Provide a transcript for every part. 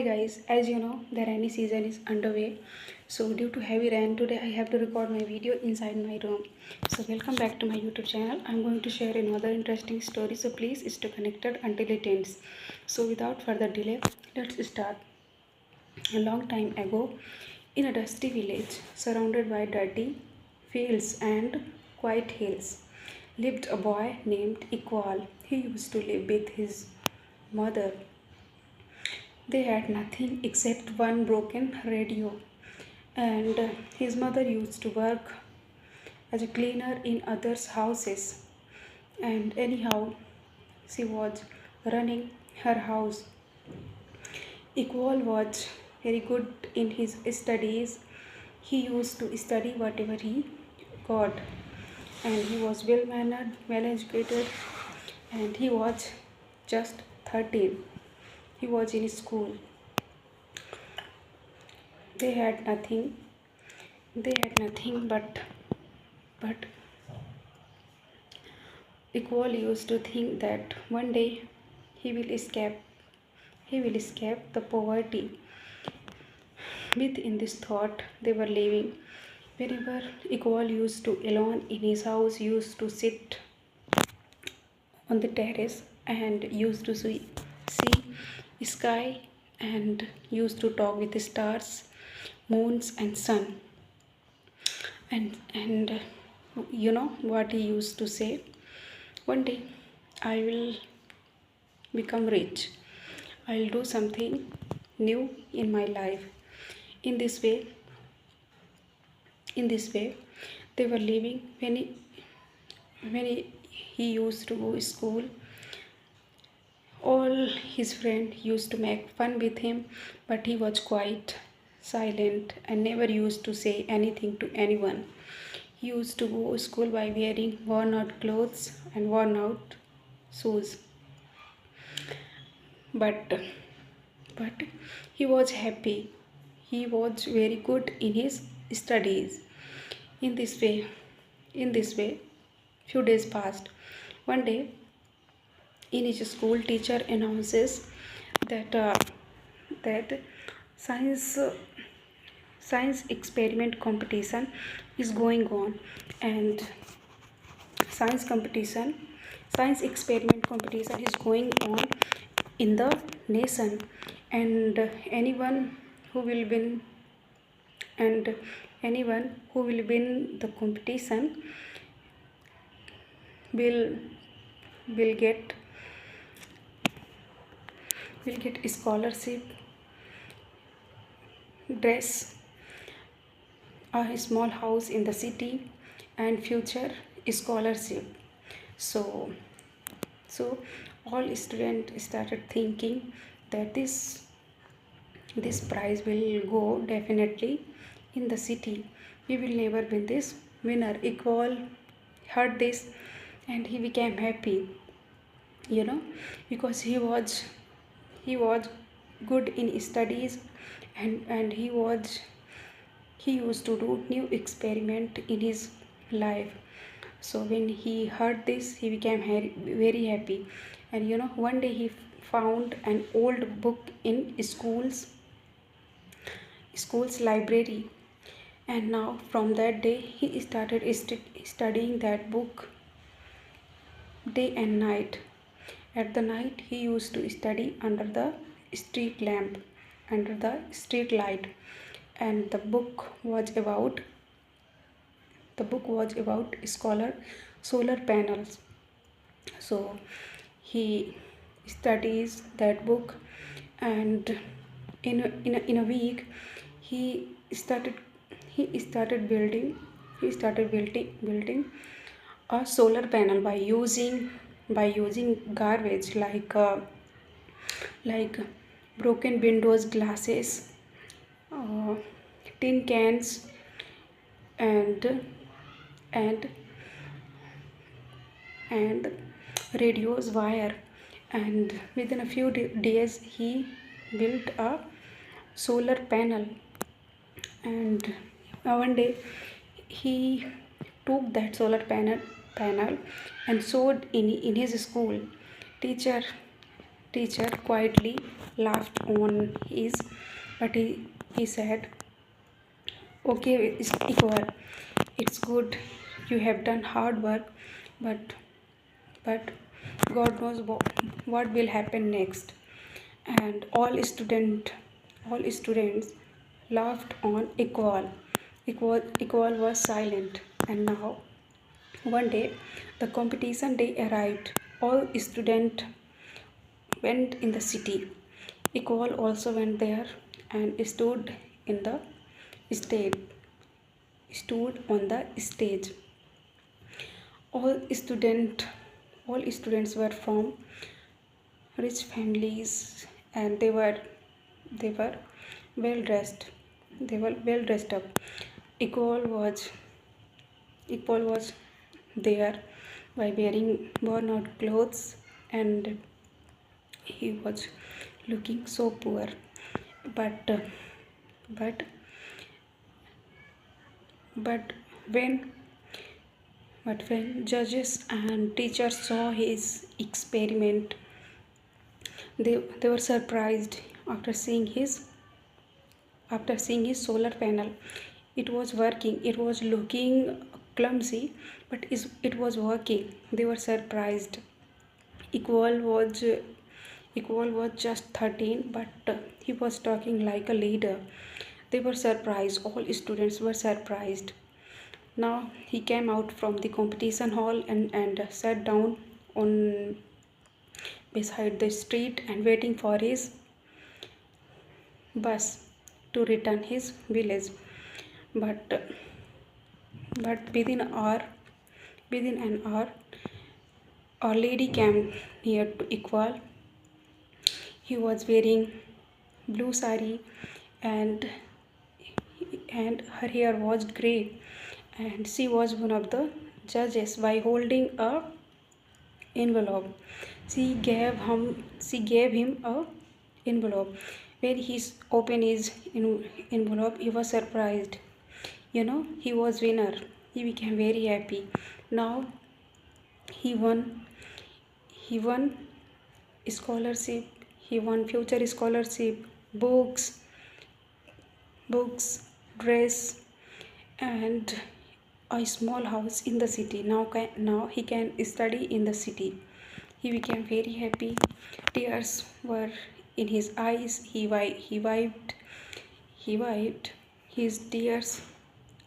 guys, as you know, the rainy season is underway. So due to heavy rain today I have to record my video inside my room. So welcome back to my YouTube channel. I'm going to share another interesting story. So please stay connected until it ends. So without further delay, let's start. A long time ago, in a dusty village surrounded by dirty fields and quiet hills, lived a boy named Iqbal. He used to live with his mother. They had nothing except one broken radio, and his mother used to work as a cleaner in others' houses. And anyhow, she was running her house. Iqbal was very good in his studies. He used to study whatever he got, and he was well mannered, well educated, and he was just 13. He was in school. They had nothing. They had nothing but Iqbal used to think that one day he will escape. He will escape the poverty. Within this thought, they were living. Whenever Iqbal used to alone in his house, used to sit on the terrace and used to see sky and used to talk with the stars, moons and sun. And you know what he used to say? One day I will become rich. I'll do something new in my life. In this way, in this way, they were living. When he used to go to school, all his friends used to make fun with him, but he was quite silent and never used to say anything to anyone. He used to go to school by wearing worn out clothes and worn out shoes. But but he was happy. He was very good in his studies. In this way, in this way, few days passed. One day, in his school, teacher announces that that science science experiment competition is going on, and science competition science experiment competition is going on in the nation, and who will win anyone who will win the competition will will get a scholarship, dress, a small house in the city, and future scholarship. So so all students started thinking that this prize will go definitely in the city. We will never win this winner. Iqbal heard this and he became happy, you know, because he was good in studies, and he used to do new experiment in his life. So when he heard this, he became very happy. And you know, one day he found an old book in school's library, and now from that day he started studying that book day and night. At the night he used to study under the street lamp, under the street light, and the book was about solar panels. So he studies that book, and in a week he started building a solar panel by using garbage like broken windows glasses, uh, tin cans, and and and radios wire. And within a few days he built a solar panel. And one day he took that solar panel and showed in his school. Teacher teacher quietly laughed on his, but he said, okay, it's equal. It's good. You have done hard work, but but God knows what will happen next. And all students laughed on equal. Equal was silent. And now one day the competition day arrived. All students went in the city. Equal also went there and in the stage stood on the stage. All students all students were from rich families, and they were well dressed. They were well dressed up. Equal was equal was there by wearing worn out clothes, and he was looking so poor. But but but when but when judges and teachers saw his experiment, they were surprised after seeing his solar panel. It was working. It was looking clumsy, but it was working. They were surprised. Equal was equal was just 13, but he was talking like a leader. They were surprised. All students were surprised. Now he came out from the competition hall and sat down on beside the street and waiting for his bus to return his village. But but within an hour a lady came near to Equal. He was wearing blue sari, and her hair was grey, and she was one of the judges. By holding a envelope, she gave him a envelope. When he opened his envelope, he was surprised. He was winner. He became very happy. Now he won he won scholarship. He won future scholarship, books, dress, and a small house in the city. Now he can study in the city. He became very happy. Tears were in his eyes. He wiped his tears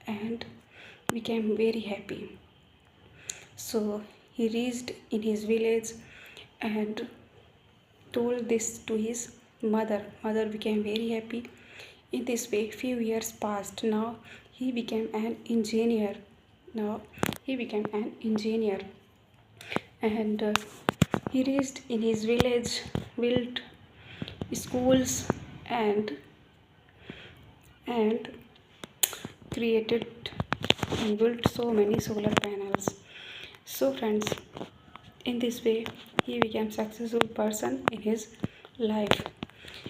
and became very happy. So he reached in his village and told this to his mother. Mother became very happy. In this way, few years passed. Now he became an engineer. And he reached in his village, built schools, and created and built so many solar panels. So friends, in this way he became successful person in his life.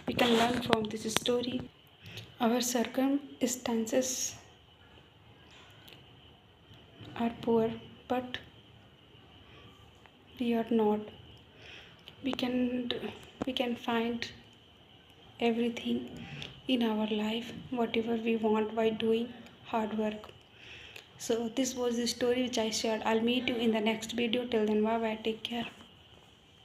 We can learn from this story. Our circumstances are poor, but we are not. We can find everything in our life, whatever we want, by doing hard work. So this was the story which I shared. I'll meet you in the next video. Till then, bye bye, take care.